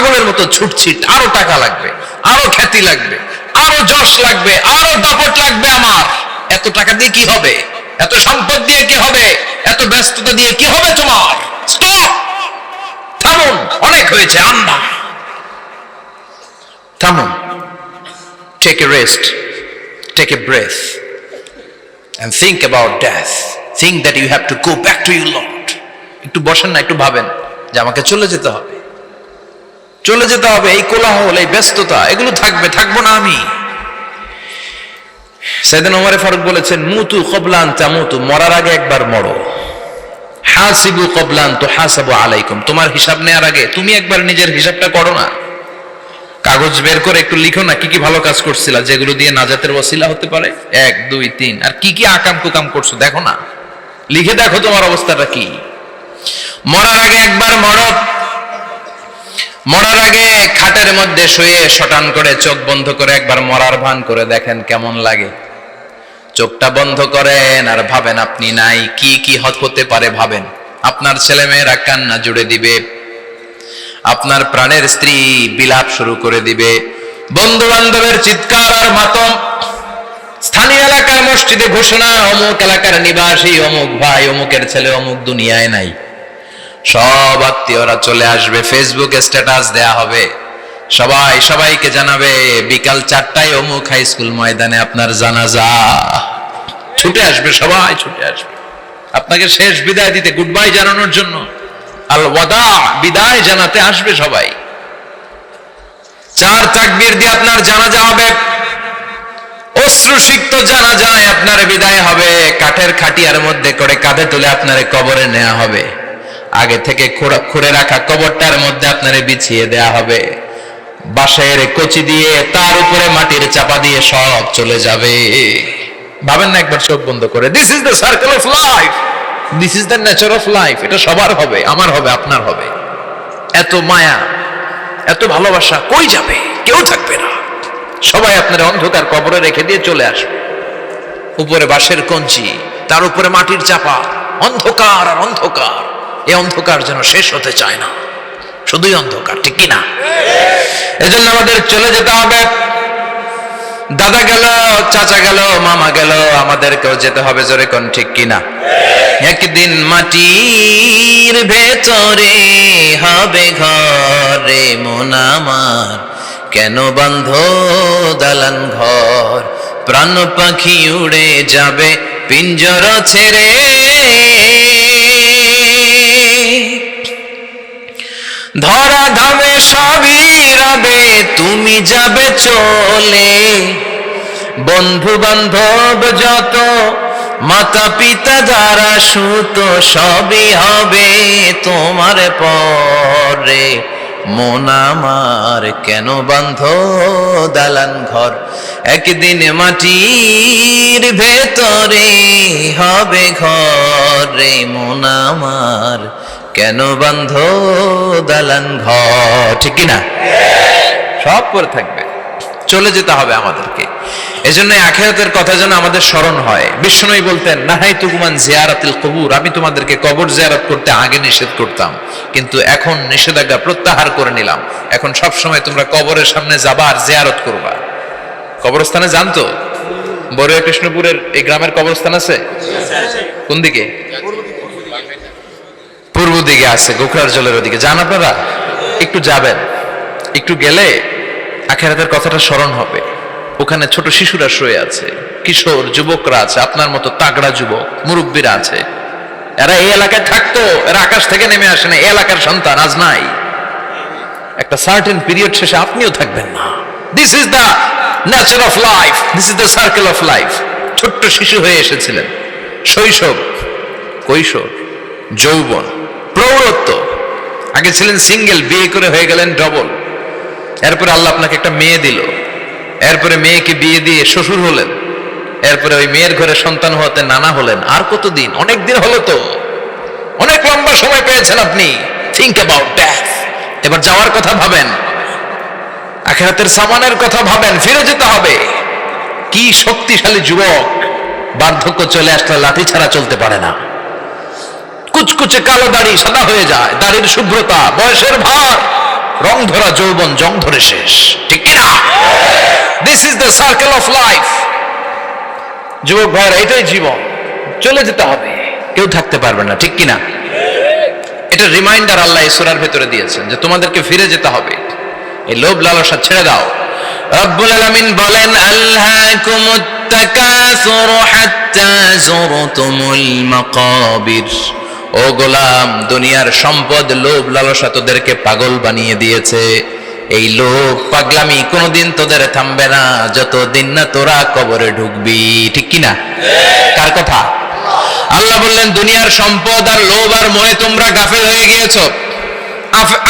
পাগলের মতো ছুটছি, আরো টাকা লাগবে, আরো খ্যাতি লাগবে, আরো যশ লাগবে, আরো দাপট লাগবে আমার। এত টাকা দিয়ে কি হবে? এত সম্পদ দিয়ে কি হবে? এত ব্যস্ততা দিয়ে কি হবে তোমার? স্টপ, থামুন, অনেক হয়েছে, আম্মা থামুন। Take a rest, take a breath and think about death. Think that you have to go back to your Lord. একটু বসেন না, একটু ভাবেন যে আমাকে চলে যেতে হবে, চলে যেতে হবে। এই কোলাহল, এই ব্যস্ততা, এগুলো থাকবে, থাকবো না আমি। সাইয়েদনা ওমর ফারুক বলেছেন, মুতু ক্বাবলা আন তামুতু, মরার আগে একবার মরো। হাসিবু ক্বাবলা আন তুহাসাবু আলাইকুম, তোমার হিসাব নেওয়ার আগে তুমি একবার নিজের হিসাবটা করো না। কাগজ বের করে একটু লিখো না কি কি ভালো কাজ করছিলা, যেগুলো দিয়ে নাজাতের ওসিলা হতে পারে, 1 2 3, আর কি কি আকাম কুকাম করছো দেখো না, লিখে দেখো তোমার অবস্থাটা কি। মরার আগে একবার মরো। মরার আগে খাটের মধ্যে শুয়ে শটান করে চোখ বন্ধ করে একবার মরার ভান করে দেখেন কেমন লাগে। চোখটা বন্ধ করেন আর ভাবেন আপনি নাই, কি কি হতে পারে ভাবেন। আপনার ছেলেমেয়েরা কান্না জুড়ে দিবে, আপনার প্রাণের স্ত্রী বিলাপ শুরু করে দিবে, বন্ধু বান্ধবের চিৎকার আর মাতম, স্থানীয় এলাকার মসজিদে ঘোষণা, অমুক এলাকার নিবাসী অমুক ভাই অমুকের ছেলে অমুক দুনিয়ায় নাই। সব আত্মীয়রা চলে আসবে, ফেসবুকে স্ট্যাটাস দেয়া হবে, সবাই সবাইকে জানাবে বিকাল 4টায় অমুক হাই স্কুল ময়দানে আপনার জানাজা। ছুটে আসবে, সবাই ছুটে আসবে আপনাকে শেষ বিদায় দিতে, গুড বাই জানানোর জন্য, আল ওয়াদা, বিদায় জানাতে আসবে সবাই। 4 তাকবীর দিয়ে আপনার জানাজা হবে, অশ্রুসিক্ত জানাজায় আপনার বিদায় হবে। কাঠের খাটিয়ার মধ্যে করে কাঁধে তুলে আপনারে কবরে নেওয়া হবে। আগে থেকে খুঁড়ে রাখা কবরটার মধ্যে আপনারে বিছিয়ে দেয়া হবে। বাঁশের কচি দিয়ে তার উপরে মাটির চাপা দিয়ে সব চলে যাবে। ভাবেন না একবার চোখ বন্ধ করে, this is the circle of life, this is the nature of life. এটা সবার হবে, আমার হবে, আপনার হবে। এত মায়া, এত ভালোবাসা কই যাবে? কেউ থাকবে না, সবাই আপনার অন্ধকার কবরে রেখে দিয়ে চলে আসবে। উপরে বাঁশের কঞ্চি, তার উপরে মাটির চাপা, অন্ধকার আর অন্ধকার। এই অন্ধকার যেন শেষ হতে চায় না, শুধুই অন্ধকার, ঠিক কিনা? এজন্য আমাদের চলে যেতে হবে। দাদা গেল, চাচা গেল, মামা গেল, আমাদেরকেও যেতে হবে, জোরে কোন ঠিক কিনা? একদিন মাটির ভেতরে হবে ঘরে মন আমার, কেন বন্ধ দালান ঘর, প্রাণ পাখি উড়ে যাবে পিঞ্জর ছেড়ে। ধরা ধামে সবই রবে, তুমি যাবে চলে, বন্ধু বান্ধব যত, মাতা পিতা যারা সুত, সবই হবে তোমার পরে মন আমার, কেন বান্ধ দালান ঘর। একদিন মাটির ভেতরে হবে ঘরে মন আমার, কেন বান্ধ দালান ঘর, ঠিক কিনা? সব করে থাকবে, চলে যেতে হবে আমাদেরকে। এজন্য আখিরাতের কথা যেন আমাদের স্মরণ হয়। বিশ্বনবী বলতেন, নাহাইতুকুমান জিয়ারাতিল কবুর, আমি তোমাদেরকে কবর জিয়ারত করতে আগে নিষেধ করতাম, কিন্তু এখন নিষেধাজ্ঞা প্রত্যাহার করে নিলাম। এখন সব সময় তোমরা কবরের সামনে যাবা আর জিয়ারত করবা। কবরস্থানে জানতো বড়ুয়া কৃষ্ণপুরের এই গ্রামের কবরস্থান আছে? কোন দিকে? পূর্ব দিকে আছে, গোখরার জলের ওদিকে। যান আপনারা, একটু যাবেন, একটু গেলে আখিরাতের কথাটা স্মরণ হবে। ওখানে ছোট শিশুরা শুয়ে আছে, কিশোর যুবকরা আছে, আপনার মতো তাগড়া যুবক, মুরব্বীরা আছে। এরা এই এলাকায় থাকতো, এরা আকাশ থেকে নেমে আসে না, এই এলাকার সন্তান আজ নাই। একটা সার্টেন পিরিয়ড শেষে আপনিও থাকবেন না। This is the nature of life, this is the circle of life. ছোট্ট শিশু হয়ে এসেছিলেন, শৈশব, কৈশোর, যৌবন, প্রৌঢ়ত্ব। আগে ছিলেন সিঙ্গেল, বিয়ে করে হয়ে গেলেন ডবল। এরপরে আল্লাহ আপনাকে একটা মেয়ে দিল, এরপরে মেয়েকে বিয়ে দিয়ে শ্বশুর হলেন, এরপরে ওই মেয়ের ঘরে সন্তান হতে নানা হলেন। আর কতদিন? অনেক দিন হলো তো, অনেক লম্বা সময় পেয়েছেন আপনি। Think about death. এবার যাওয়ার কথা ভাবেন, আখিরাতের সামানের কথা ভাবেন, ফিরে যেতে হবে। কি শক্তিশালী যুবক, বার্ধক্য চলে আসলে লাঠি ছাড়া চলতে পারে না। কুচকুচে কালো দাড়ি সাদা হয়ে যায়, দাড়ির শুভ্রতা, বয়সের ভার, রং ধরা যৌবন জং ধরে শেষ, ঠিক কিনা? This is the circle of life. যুবক ভাইরা, এটাই জীবন, চলে যেতে হবে, কেউ থাকতে পারবে না, ঠিক কিনা? এটা রিমাইন্ডার আল্লাহ এই সূরার ভেতরে দিয়েছেন যে তোমাদেরকে ফিরে যেতে হবে, এই লোভ লালসা ছেড়ে দাও। রব্বুল আলামিন বলেন, আলহাকুমুত তাকাসুর হাত্তা যুরতুমুল মাকাবির। ও গোলাম, দুনিয়ার সম্পদ, লোভ লালসা তোদেরকে পাগল বানিয়ে দিয়েছে। এই লোভ পাগলামি কোনোদিন তোদের থামবে না যতদিন না তোরা কবরে ঢুকবি, ঠিক কিনা? কার কথা? আল্লাহ বললেন, দুনিয়ার সম্পদ আর লোভ আর মোহে তোমরা গাফেল হয়ে গিয়েছো।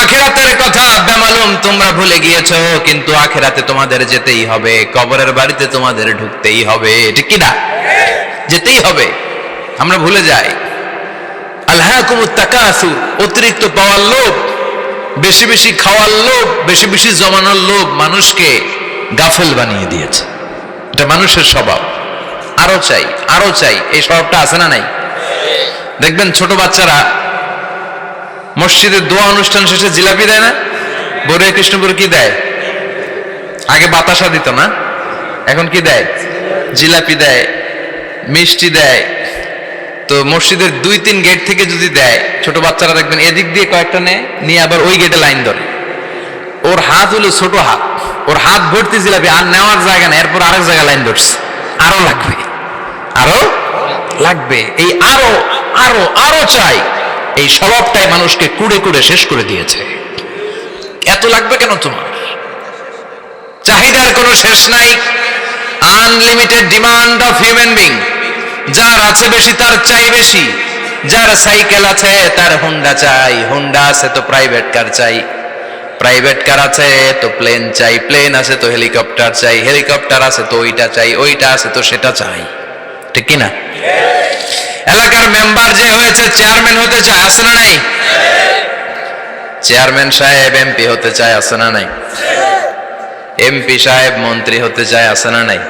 আখিরাতের কথা বেমালুম তোমরা ভুলে গিয়েছো, কিন্তু আখিরাতে তোমাদের যেতেই হবে, কবরের বাড়িতে তোমাদের ঢুকতেই হবে, ঠিক কিনা? যেতেই হবে, আমরা ভুলে যাই। আলহাকুমুত তাকাসুর, অতিরিক্ত পাওয়ার লোভ, বেশি বেশি খাওয়ার লোভ, বেশি বেশি জমানোর লোভ মানুষকে গাফেল বানিয়ে দিয়েছে। এটা মানুষের স্বভাব, আরো চাই আরো চাই, এই স্বভাবটা আছে না নাই? দেখবেন ছোট বাচ্চারা মসজিদের দোয়া অনুষ্ঠান শেষে জিলাপি দেয় না? বড় কৃষ্ণপুর কি দেয়? আগে বাতাসা দিত না, এখন কি দেয়? জিলাপি দেয়, মিষ্টি দেয়। তো মসজিদের 2-3 গেট থেকে যদি দেয়, ছোট বাচ্চারা দেখবেন এদিক দিয়ে কয়েকটা নিয়ে আবার ওই গেটে লাইন ধরে। ওর হাত হলো ছোট হাত, ওর হাত ভর্তি জিলাপি, আর নেওয়ার জায়গা নেই, এরপর আরেক জায়গায় লাইন ধরছে, আরো লাগবে আরো লাগবে, এই আরো আরো আরো চাই, এই স্বভাবটাই মানুষকে কুড়ে কুড়ে শেষ করে দিয়েছে। এত লাগবে কেন তোমার? চাহিদার কোনো শেষ নাই, unlimited demand of human being. যার আছে বেশি তার চাই বেশি, যার সাইকেল আছে তার হুন্ডা চাই, হুন্ডা আছে তো প্রাইভেট কার চাই, প্রাইভেট কার আছে তো প্লেন চাই, প্লেন আছে তো হেলিকপ্টার চাই, হেলিকপ্টার আছে তো ওইটা চাই, ওইটা আছে তো সেটা চাই, ঠিক কিনা? এলাকার মেম্বার যে হয়েছে চেয়ারম্যান হতে চায়, আছে না নাই? চেয়ারম্যান সাহেব এমপি হতে চায়, আছে না নাই? এমপি সাহেব মন্ত্রী হতে চায়, আছে না নাই?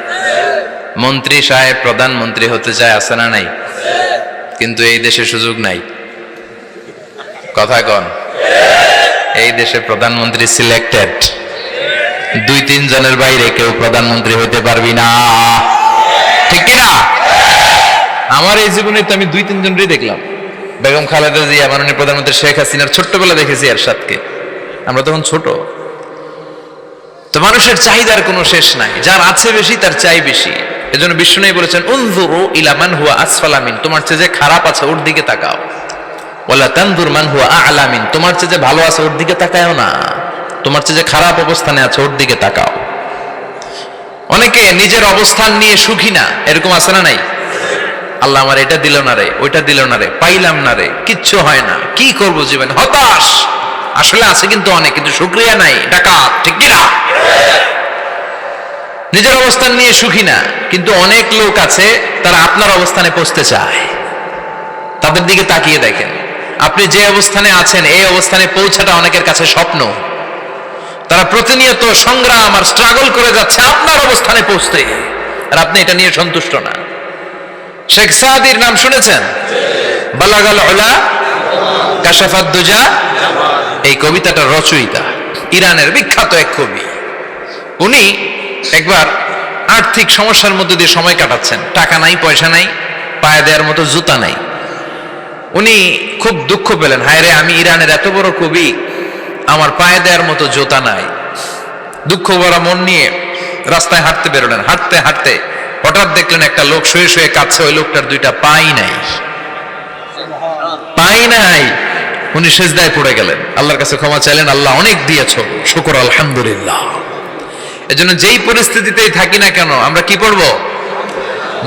মন্ত্রী সাহেব প্রধানমন্ত্রী হতে চায়, আছে না নাই? কিন্তু এই দেশে সুযোগ নাই, কথা কন। এই দেশে প্রধানমন্ত্রী সিলেক্টেড, 2-3 জনের বাইরে কেউ প্রধানমন্ত্রী হতে পারবি না, ঠিক কিনা? আমার এই জীবনে তো আমি 2-3 জনই দেখলাম। বেগম খালেদা জিয়া, মাননীয় প্রধানমন্ত্রী শেখ হাসিনার ছোট্টবেলা দেখেছি এরশাদকে, আমরা তখন ছোট। তো মানুষের চাহিদার কোনো শেষ নাই, যার আছে বেশি তার চাই বেশি। এজন্য বিষ্ণু বলেছেন, উনজুরু ইলা মান হুয়া আসফালা মিন, তোমার চেয়ে যে খারাপ আছে ওর দিকে তাকাও। ওয়ালা তানজুর মান হুয়া আ'লা মিন, তোমার চেয়ে যে ভালো আছে ওর দিকে তাকায়ও না, তোমার চেয়ে যে খারাপ অবস্থানে আছে ওর দিকে তাকাও। অনেকে নিজের অবস্থান নিয়ে সুখী না, এরকম আছে না নাই? আল্লাহ আমার এটা দিল না রে, ওইটা দিল না রে, পাইলাম না রে, কিচ্ছু হয় না, কি করব জীবনে, হতাশ। আসলে আছে কিন্তু অনেক, কিন্তু শুকরিয়া নাই, ডাকাত, ঠিক কিনা? নিজের অবস্থান নিয়ে সুখী না, কিন্তু অনেক লোক আছে তারা আপনার অবস্থানে পৌঁছতে চায়। তাদের দিকে তাকিয়ে দেখেন, আপনি যে অবস্থানে আছেন এই অবস্থানে পৌঁছাটা অনেকের কাছে স্বপ্ন। তারা প্রতিনিয়ত সংগ্রাম আর স্ট্রাগল করে যাচ্ছে আপনার অবস্থানে পৌঁছতে, আর আপনি এটা নিয়ে সন্তুষ্ট না। শেখ সাদির নাম শুনেছেন? বালাগাল উলা কাশাফাত দুজা, এই কবিতাটার রচয়িতা ইরানের বিখ্যাত এক কবি। উনি একবার আর্থিক সমস্যার মধ্যে দিয়ে সময় কাটাচ্ছেন, টাকা নাই, পয়সা নাই, পায়ে দেওয়ার মতো জুতা নাই। উনি খুব দুঃখ পেলেন, হায় রে, আমি ইরানের এত বড় কবি, আমার পায়ে দেওয়ার মতো জুতা নাই। দুঃখ ভরা মন নিয়ে রাস্তায় হাঁটতে বেরোলেন। হাঁটতে হাঁটতে হঠাৎ দেখলেন একটা লোক শুয়ে শুয়ে কাঁদছে, ওই লোকটার 2টা পাই নাই, পাই নাই। উনি সেজদায় পড়ে গেলেন, আল্লাহর কাছে ক্ষমা চাইলেন, আল্লাহ অনেক দিয়েছো, শুকর আলহামদুলিল্লাহ। এজন্য যেই পরিস্থিতিতেই থাকি না কেন আমরা কি পড়বো?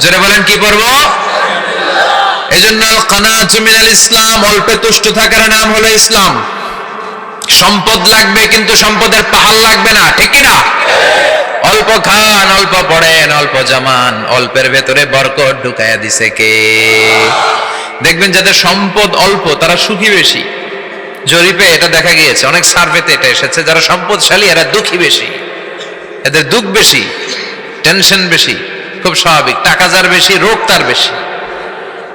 জোরে বলেন, কি পড়বো? এজন্য কানাআতু মিনাল ইসলাম, অল্পে তুষ্ট থাকার নাম হলো ইসলাম। সম্পদ লাগবে কিন্তু সম্পদের পাহাড় লাগবে না, ঠিক কিনা? অল্প খান, অল্প পড়েন, অল্প জমান, অল্পের ভেতরে বরকত ঢুকাইয়া দিছে কে? দেখবেন যাদের সম্পদ অল্প তারা সুখী বেশি। জরিপে এটা দেখা গিয়েছে, অনেক সার্ভেতে এটা এসেছে, যারা সম্পদশালী এরা দুঃখী বেশি, এদের দুঃখ বেশি, টেনশন বেশি। খুব স্বাভাবিক, টাকা যার বেশি রোগ তার বেশি,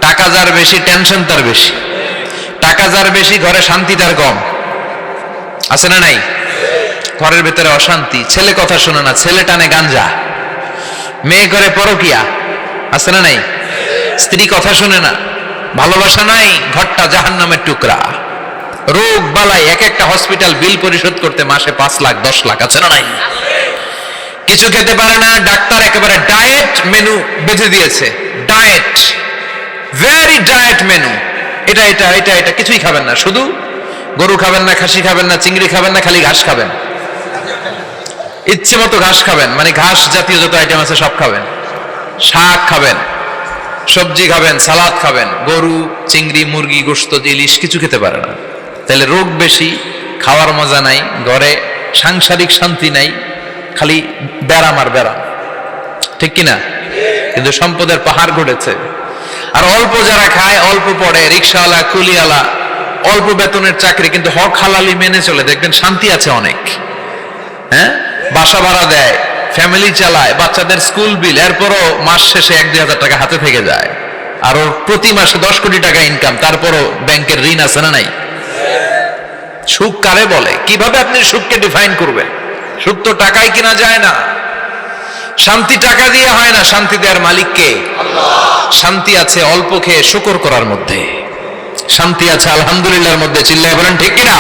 টাকা যার বেশি টেনশন তার বেশি, টাকা যার বেশি ঘরে শান্তি তার কম, আছে না নাই? ঘরের ভেতরে অশান্তি, ছেলে কথা শোনে না, ছেলে টানে গাঞ্জা, মেয়ে করে পরকিয়া, আছে না নাই? স্ত্রী কথা শোনে না, ভালোবাসা নাই, ঘরটা জাহান্নামের টুকরা। রোগ বালাই, এক একটা হসপিটাল বিল পরিশোধ করতে মাসে 5 লাখ 10 লাখ, আছে না নাই? কিছু খেতে পারে না, ডাক্তার একেবারে ডায়েট মেনু বেঁধে দিয়েছে। ডায়েট, ভেরি ডায়েট মেনু, এটা এটা এটা এটা কিছুই খাবেন না, শুধু গরু খাবেন না, খাসি খাবেন না, চিংড়ি খাবেন না, খালি ঘাস খাবেন, ইচ্ছে মতো ঘাস খাবেন, মানে ঘাস জাতীয় যত আইটেম আছে সব খাবেন, শাক খাবেন, সবজি খাবেন, সালাদ খাবেন, গরু চিংড়ি মুরগি গোশত ইলিশ কিছু খেতে পারে না। তাহলে রোগ বেশি, খাওয়ার মজা নাই, ঘরে সাংসারিক শান্তি নাই, খালি ব্যারাম আর ব্যারাম, ঠিক কিনা? কিন্তু সম্পদের পাহাড় ঘটেছে। আর অল্প যারা খায়, অল্প পড়ে, রিক্সাওয়ালা কুলিওয়ালা, অল্প বেতনের চাকরি, কিন্তু হক হালালি মেনে চলে, দেখবেন শান্তি আছে অনেক। হ্যাঁ, বাসা ভাড়া দেয়, ফ্যামিলি চালায়, বাচ্চাদের স্কুল বিল, এরপরও মাস শেষে 1-2 হাজার টাকা হাতে থেকে যায়। আর ওর প্রতি মাসে 10 কোটি টাকা ইনকাম, তারপরও ব্যাংকের ঋণ আছে না নাই? সুখ কারে বলে? কিভাবে আপনি সুখকে ডিফাইন করবেন? সুখ তো টাকায় কিনা যায় না, শান্তি টাকা দিয়ে হয় না, শান্তি দেওয়ার মালিক কে? শান্তি আছে অল্প খেয়ে শুকর করার মধ্যে, শান্তি আছে আলহামদুলিল্লাহর মধ্যে, চিল্লায় বলেন ঠিক কিনা?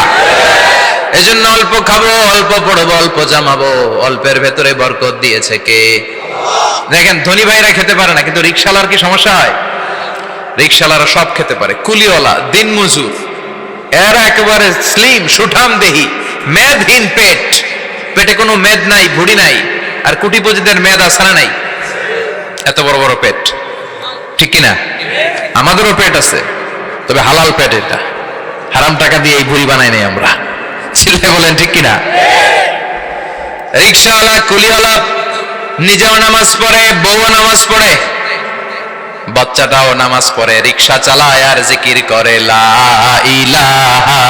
এজন্য অল্প খাবো, অল্প পড়বো, অল্প জামাবো, অল্পের ভেতরে বরকত দিয়েছে কে? দেখেন ধনী ভাইরা খেতে পারে না, কিন্তু রিক্সাওয়ালার কি সমস্যা হয়? রিক্সাওয়ালারা সব খেতে পারে, কুলিওয়ালা, দিন মজুর, এরা একেবারে স্লিম সুঠাম দেহি, মেদহীন পেট, পেটে কোনো মেদ নাই, ভুড়ি নাই। আর কোটিপতিদের মেদ আছে না নাই? এত বড় বড় পেট, ঠিক কিনা? আমাদেরও পেট আছে, তবে হালাল পেট, এটা হারাম টাকা দিয়ে এই ভুড়ি বানাই নাই আমরা, চিল্লায় বলেন ঠিক কিনা? রিক্সাওয়ালা কুলিওয়ালা নিজেও নামাজ পড়ে, বউও নামাজ পড়ে, বাচ্চাটাও নামাজ পড়ে, রিক্সা চালায় আর জিকির করে লা ইলাহা